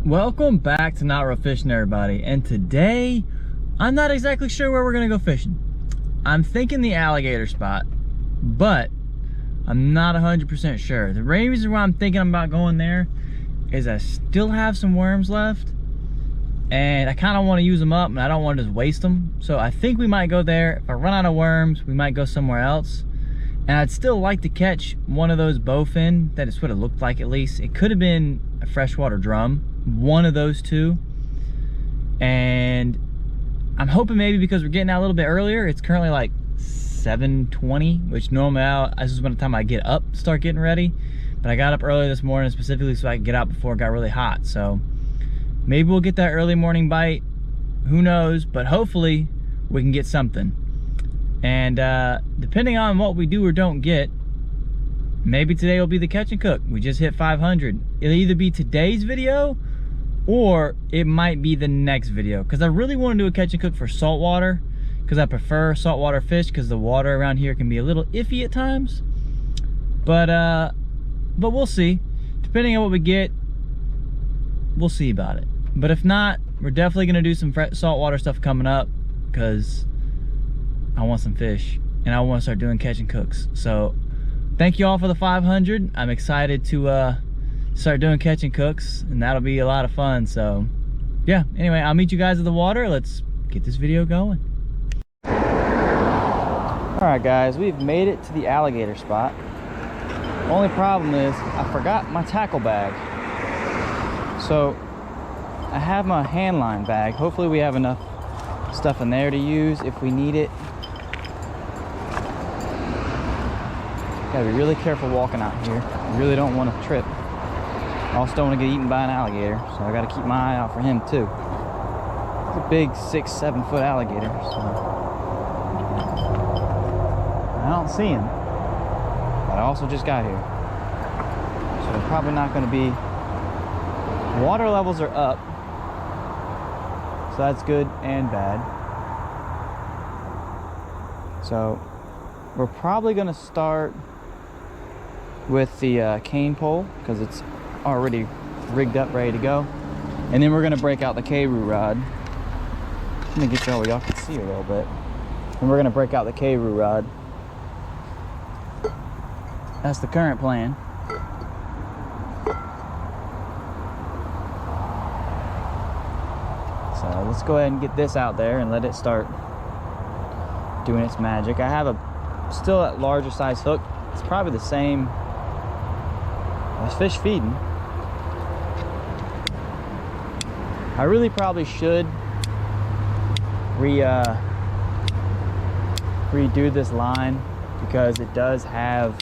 Welcome back to NotReelFishing, everybody. And today, I'm not exactly sure where we're gonna go fishing. I'm thinking the alligator spot, but I'm not 100% sure. The main reason why I'm thinking about going there is I still have some worms left, and I kind of want to use them up, and I don't want to just waste them. So I think we might go there. If I run out of worms, we might go somewhere else. And I'd still like to catch one of those bowfin. That is what it looked like, at least. It could have been a freshwater drum, one of those two. And I'm hoping maybe because we're getting out a little bit earlier, it's currently like 7:20, which normally this is when the time I get up, start getting ready. But I got up early this morning specifically so I could get out before it got really hot. So maybe we'll get that early morning bite. Who knows? But hopefully we can get something. And depending on what we do or don't get, maybe today will be the catch and cook. We just hit 500. It'll either be today's video or it might be the next video, because I really want to do a catch and cook for saltwater, because I prefer saltwater fish, because the water around here can be a little iffy at times. But we'll see. Depending on what we get, we'll see about it. But if not, we're definitely going to do some saltwater stuff coming up, because I want some fish and I want to start doing catch and cooks. So thank you all for the 500. I'm excited to start doing catch and cooks, and that'll be a lot of fun. So yeah, anyway, I'll meet you guys at the water. Let's get this video going. All right guys, we've made it to the alligator spot. Only problem is I forgot my tackle bag. So I have my hand line bag. Hopefully we have enough stuff in there to use if we need it. Gotta be really careful walking out here. I really don't want to trip. I also don't want to get eaten by an alligator, so I gotta keep my eye out for him too. It's a big 6-7 foot alligator, so I don't see him, but I also just got here, so they're probably not going to be. Water levels are up, so that's good and bad. So we're probably going to start with the cane pole, because it's already rigged up, ready to go. And then we're going to break out the K-Roo rod. Let me get you over, y'all can see a little bit. And we're going to break out the K-Roo rod. That's the current plan. So let's go ahead and get this out there and let it start doing its magic. I have still a larger size hook. It's probably the same as fish feeding. I really probably should redo this line, because it does have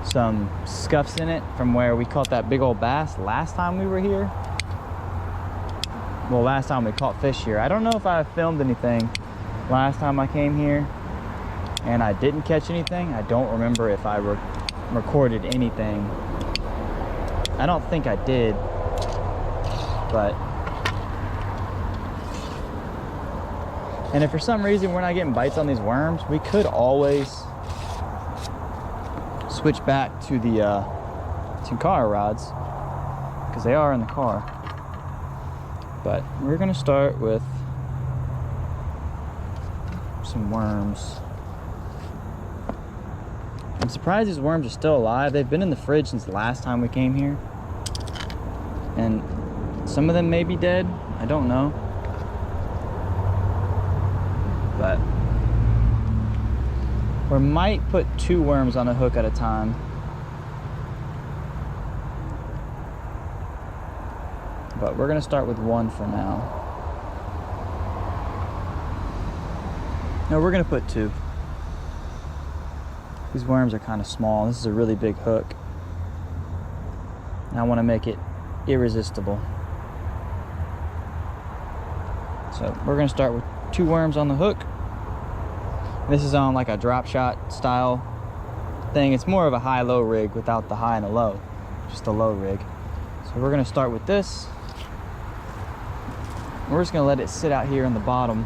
some scuffs in it from where we caught that big old bass last time we were here. Well, last time we caught fish here. I don't know if I filmed anything last time I came here and I didn't catch anything. I don't remember if I recorded anything. I don't think I did, but and if for some reason we're not getting bites on these worms, we could always switch back to the Tenkara rods, because they are in the car. But we're gonna start with some worms. I'm surprised these worms are still alive. They've been in the fridge since the last time we came here, and some of them may be dead, I don't know. But we might put 2 worms on a hook at a time. But we're gonna start with 1 for now. No, we're gonna put 2. These worms are kind of small. This is a really big hook, and I want to make it irresistible. So we're gonna start with 2 worms on the hook. This is on like a drop shot style thing. It's more of a high-low rig without the high and the low, just a low rig. So we're gonna start with this. We're just gonna let it sit out here on the bottom,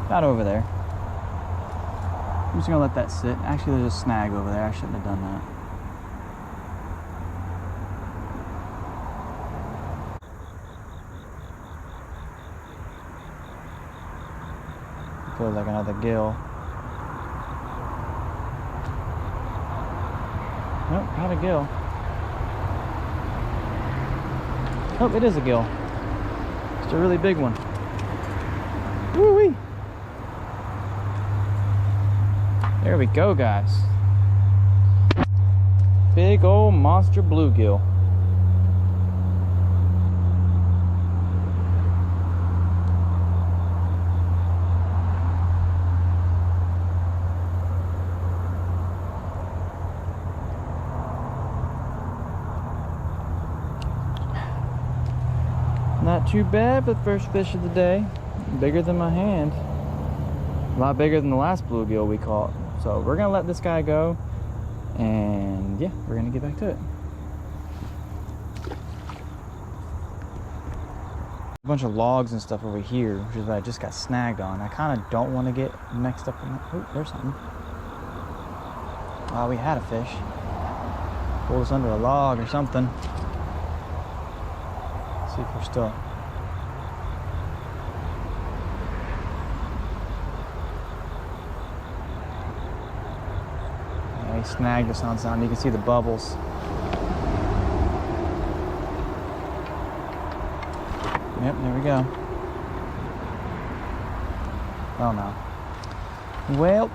about over there. I'm just gonna let that sit. Actually, there's a snag over there. I shouldn't have done that. feels like another gill. Nope, not a gill. Oh, it is a gill. It's a really big one. Woo-wee! There we go, guys. Big old monster bluegill. Not too bad for the first fish of the day. Bigger than my hand. A lot bigger than the last bluegill we caught. So we're gonna let this guy go, and yeah, we're gonna get back to it. A bunch of logs and stuff over here, which is what I just got snagged on. I kind of don't want to get mixed up in that. Oh, there's something. Oh, we had a fish. Pulled us under a log or something. See if we're still. Yeah, he snagged us on something. You can see the bubbles. Yep, there we go. Oh no. Well.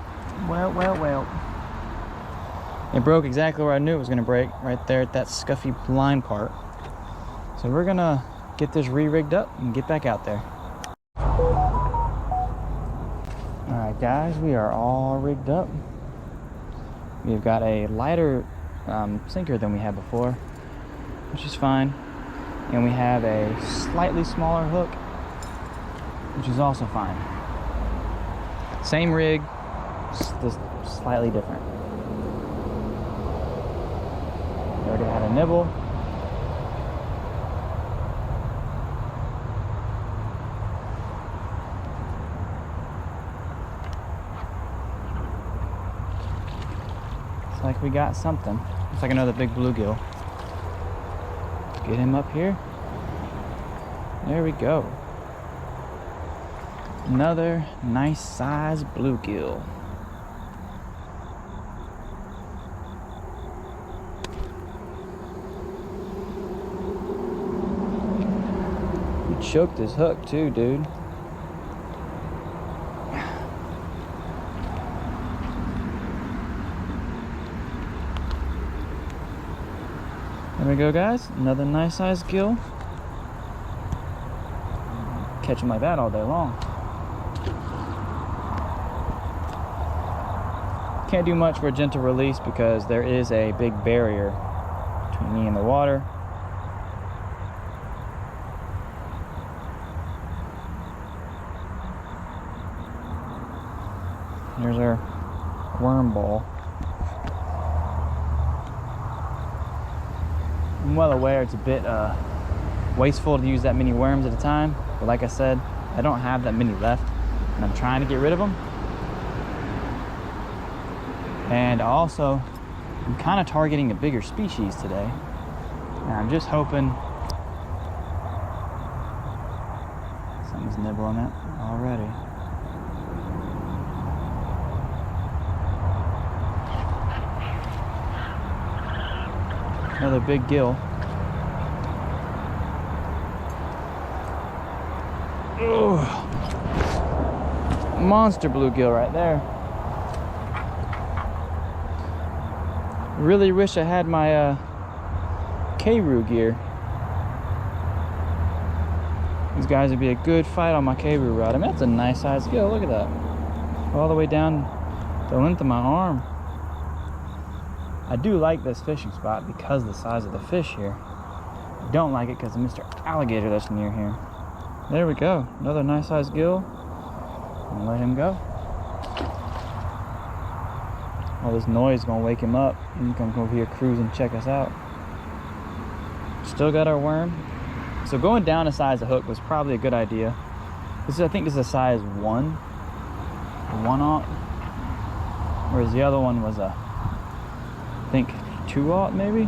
It broke exactly where I knew it was going to break, right there at that scuffy line part. So we're gonna get this re-rigged up and get back out there. Alright guys, we are all rigged up. We've got a lighter sinker than we had before, which is fine. And we have a slightly smaller hook, which is also fine. Same rig, just slightly different. We already had a nibble. Looks like we got something. Looks like another big bluegill. Get him up here. There we go. Another nice size bluegill. You choked his hook too, dude. There we go, guys. Another nice sized gill. Catch him like that all day long. Can't do much for a gentle release because there is a big barrier between me and the water. There's our worm ball. I'm well aware it's a bit wasteful to use that many worms at a time, but like I said, I don't have that many left, and I'm trying to get rid of them. And also, I'm kind of targeting a bigger species today, and I'm just hoping something's nibbling it already. Another big gill. Ugh. Monster bluegill right there. Really wish I had my K-Roo gear. These guys would be a good fight on my K-Roo rod. I mean, that's a nice sized gill. Look at that. All the way down the length of my arm. I do like this fishing spot because of the size of the fish here. I don't like it because of Mr. Alligator that's near here. There we go. Another nice sized gill. And let him go. All this noise is gonna wake him up. He's gonna come over here cruise and check us out. Still got our worm. So going down a size of hook was probably a good idea. I think this is a size 1. 1/0. Whereas the other one was a, I think 2/0 maybe.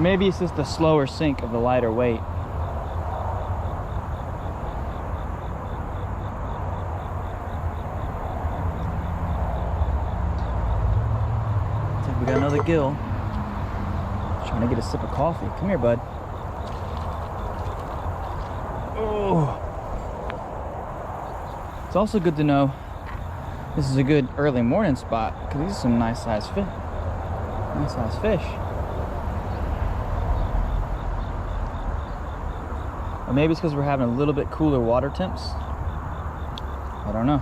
Or maybe it's just the slower sink of the lighter weight. Looks like we got another gill. Trying to get a sip of coffee. Come here, bud. Oh. It's also good to know this is a good early morning spot because these are some nice sized fish. Nice sized fish. Or maybe it's because we're having a little bit cooler water temps. I don't know.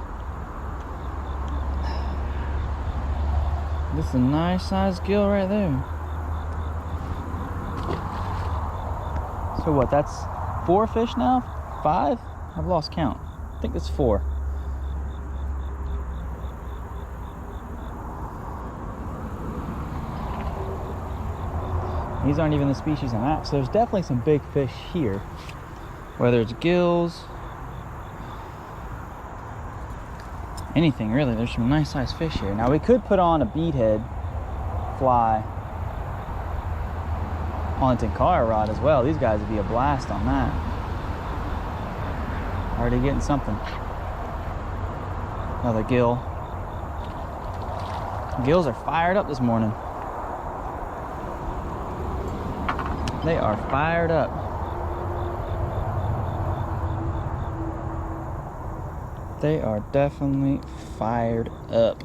This is a nice sized gill right there. So what, that's 4 fish now? 5? I've lost count. I think it's 4. These aren't even the species I'm at, so there's definitely some big fish here. Whether it's gills, anything really, there's some nice sized fish here. Now we could put on a beadhead fly on a Tenkara rod as well. These guys would be a blast on that. Already getting something. Another gill. Gills are fired up this morning. They are fired up. They are definitely fired up.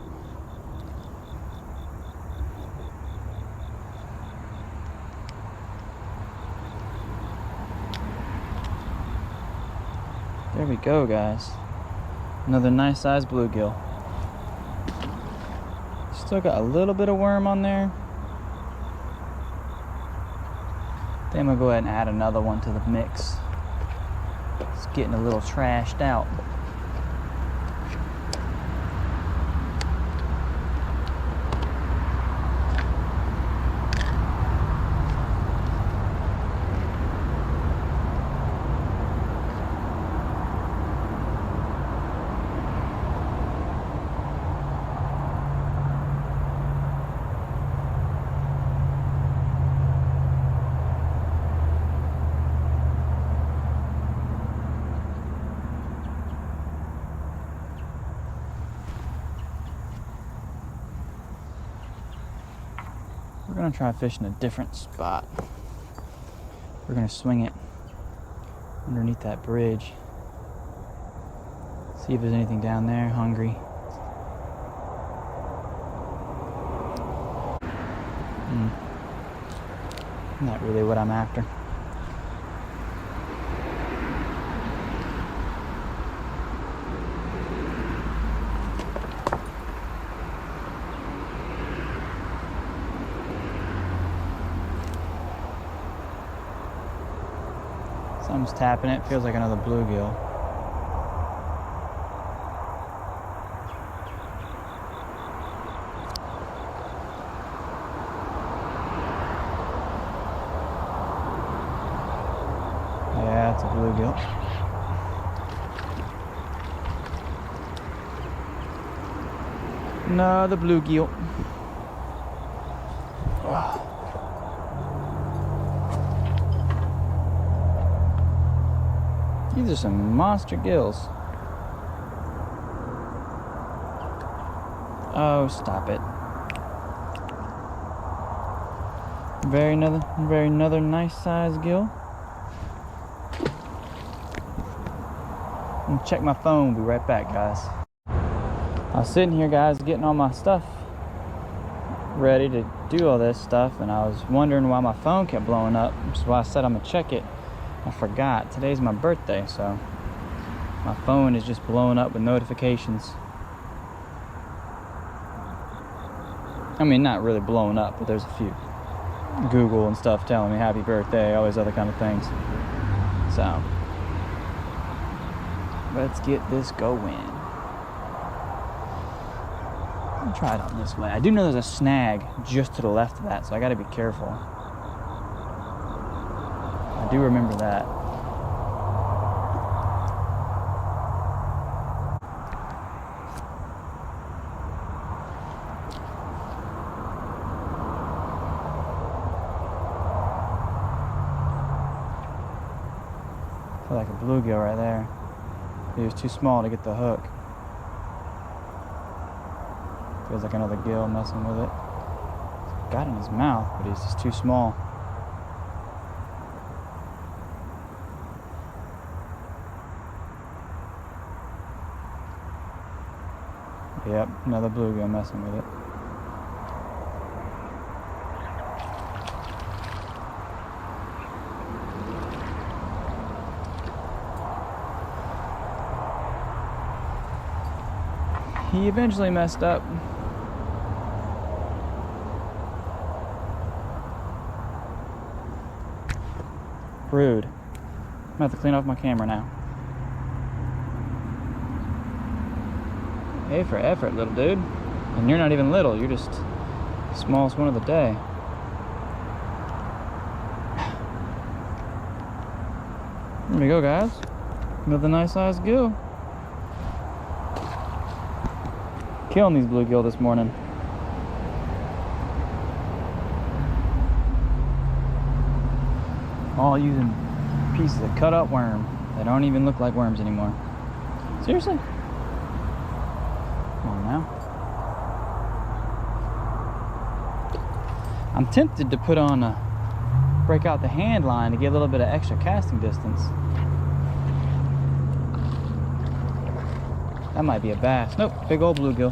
There we go, guys. Another nice sized bluegill. Still got a little bit of worm on there. I think I'm gonna go ahead and add another one to the mix. It's getting a little trashed out. We're gonna try fishing a different spot. We're gonna swing it underneath that bridge. See if there's anything down there. Hungry. Not really what I'm after. Something's tapping it. Feels like another bluegill. Yeah, it's a bluegill. Another bluegill. Oh. These are some monster gills. Oh, stop it. Very another nice size gill. I'm gonna check my phone, be right back, guys. I was sitting here, guys, getting all my stuff ready to do all this stuff, and I was wondering why my phone kept blowing up. So I said I'm gonna check it. I forgot. Today's my birthday, so my phone is just blowing up with notifications. I mean, not really blowing up, but there's a few. Google and stuff telling me happy birthday, all these other kind of things. So, let's get this going. I'll try it on this way. I do know there's a snag just to the left of that, so I gotta be careful. I do remember that. Like a bluegill right there. He was too small to get the hook. Feels like another gill messing with it. Got it in his mouth, but he's just too small. Yep, another bluegill messing with it. He eventually messed up. Rude. I'm gonna have to clean off my camera now. A for effort, little dude. And you're not even little, you're just the smallest one of the day. There we go, guys. Another nice sized gill. Killing these bluegill this morning. All using pieces of cut up worm that don't even look like worms anymore. Seriously? Come on now. I'm tempted to put on a break out the hand line to get a little bit of extra casting distance. That might be a bass. Nope, big old bluegill.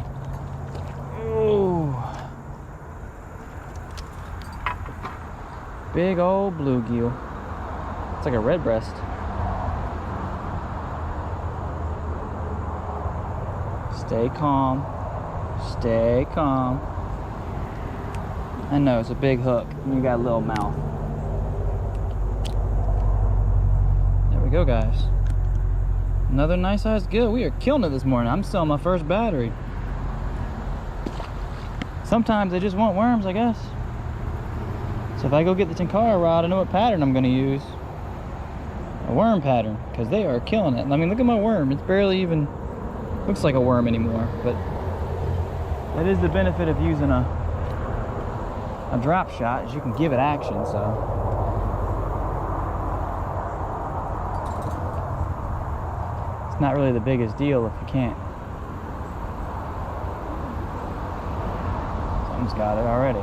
Oh, big old bluegill. It's like a red breast. Stay calm. Stay calm. I know it's a big hook. And you got a little mouth. There we go, guys. Another nice sized gill. We are killing it this morning. I'm still on my first battery. Sometimes they just want worms, I guess. So if I go get the Tenkara rod, I know what pattern I'm going to use. A worm pattern, because they are killing it. I mean, look at my worm. It's barely even looks like a worm anymore. But that is the benefit of using a drop shot, is you can give it action. So it's not really the biggest deal if you can't. Something's got it already.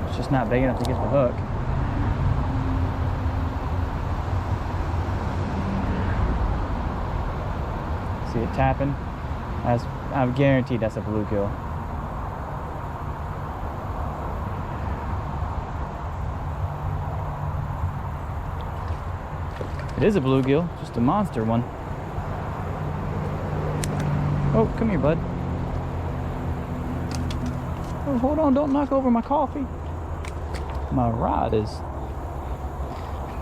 It's just not big enough to get the hook. See it tapping? I'm guaranteed that's a bluegill. It is a bluegill, just a monster one. Oh, come here, bud. Oh, hold on, don't knock over my coffee. My rod is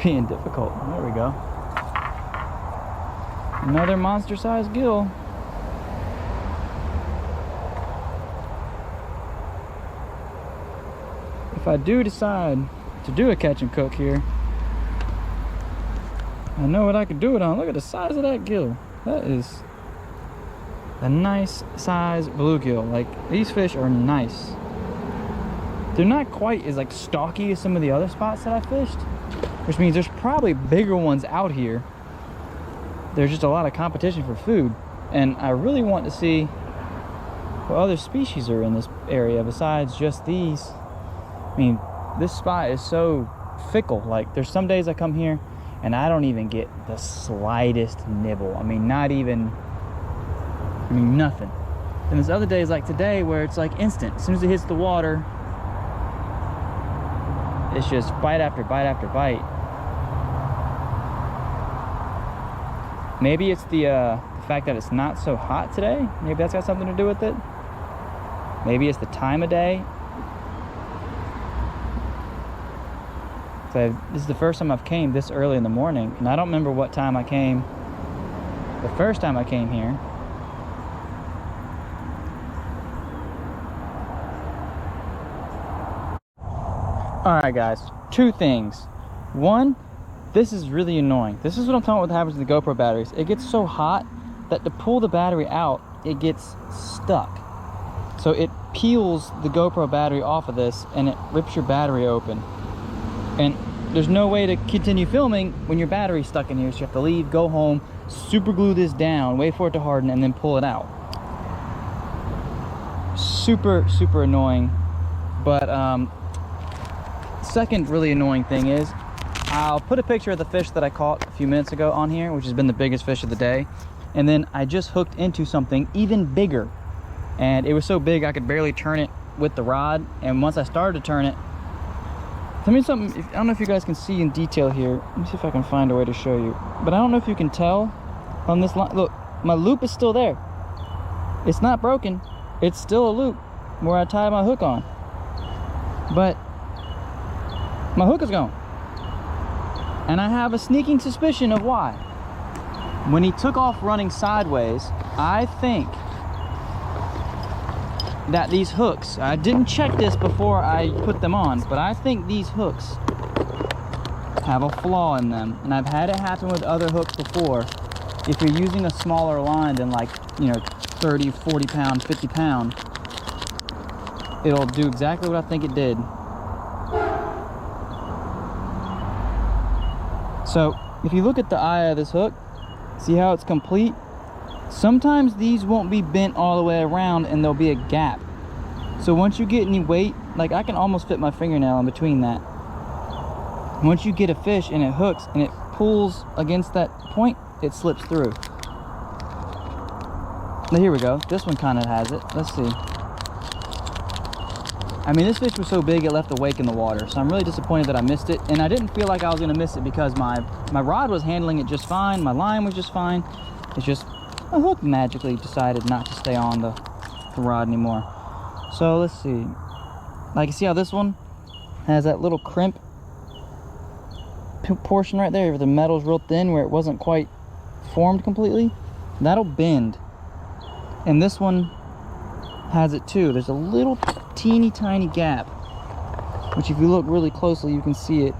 being difficult. There we go. Another monster-sized gill. If I do decide to do a catch and cook here, I know what I could do it on. Look at the size of that gill. That is a nice size bluegill. Like, these fish are nice. They're not quite as like stocky as some of the other spots that I fished, which means there's probably bigger ones out here. There's just a lot of competition for food, and I really want to see what other species are in this area besides just these. I mean, this spot is so fickle. Like, there's some days I come here and I don't even get the slightest nibble. I mean, not even, I mean, nothing. And there's other days like today where it's like instant. As soon as it hits the water, it's just bite after bite after bite. Maybe it's the fact that it's not so hot today. Maybe that's got something to do with it. Maybe it's the time of day. So this is the first time I've came this early in the morning, and I don't remember what time I came the first time I came here. Alright guys, two things. One, this is really annoying. This is what I'm talking about what happens to the GoPro batteries. It gets so hot that to pull the battery out, it gets stuck. So it peels the GoPro battery off of this and it rips your battery open. And there's no way to continue filming when your battery's stuck in here, so you have to leave, go home, super glue this down, wait for it to harden, and then pull it out. Super, super annoying. But second really annoying thing is, I'll put a picture of the fish that I caught a few minutes ago on here, which has been the biggest fish of the day. And then I just hooked into something even bigger. And it was so big I could barely turn it with the rod. And once I started to turn it, tell me something, I don't know if you guys can see in detail here. Let me see if I can find a way to show you. But I don't know if you can tell on this line. Look, my loop is still there. It's not broken. It's still a loop where I tied my hook on. But my hook is gone. And I have a sneaking suspicion of why. When he took off running sideways, I think that these hooks, I didn't check this before I put them on, but I think these hooks have a flaw in them. And I've had it happen with other hooks before. If you're using a smaller line than like, you know, 30, 40 pound, 50 pound, it'll do exactly what I think it did. So if you look at the eye of this hook, see how it's complete? Sometimes these won't be bent all the way around and there'll be a gap. So once you get any weight, like I can almost fit my fingernail in between that. Once you get a fish and it hooks and it pulls against that point, it slips through. Now here we go. This one kind of has it. Let's see. I mean, this fish was so big it left a wake in the water, so I'm really disappointed that I missed it. And I didn't feel like I was going to miss it because my rod was handling it just fine, my line was just fine. It's just my hook magically decided not to stay on the rod anymore. So let's see. Like, you see how this one has that little crimp portion right there where the metal's real thin, where it wasn't quite formed completely? That'll bend. And this one has it too. There's a little teeny tiny gap, which if you look really closely you can see it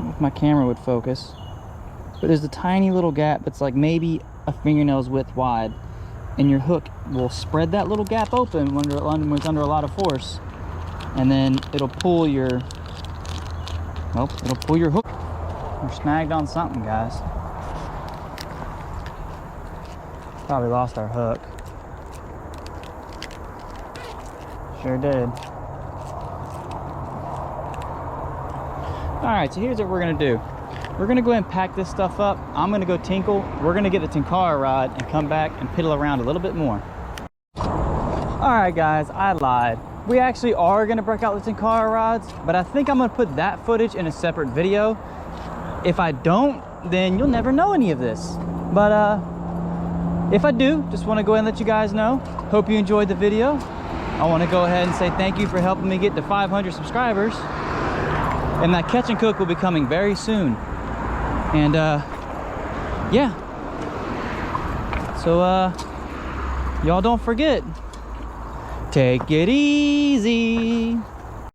if my camera would focus. But there's a tiny little gap that's like maybe a fingernail's width wide, and your hook will spread that little gap open when it's under a lot of force, and then it'll pull your, well, it'll pull your hook. We're snagged on something, guys. Probably lost our hook. Sure did. Alright, so here's what we're gonna do. We're gonna go ahead and pack this stuff up. I'm gonna go tinkle. We're gonna get the Tenkara rod and come back and piddle around a little bit more. Alright guys, I lied. We actually are gonna break out the Tenkara rods, but I think I'm gonna put that footage in a separate video. If I don't, then you'll never know any of this. But if I do, just wanna go ahead and let you guys know. Hope you enjoyed the video. I wanna go ahead and say thank you for helping me get to 500 subscribers. And that catch and cook will be coming very soon. And yeah, so y'all don't forget, take it easy.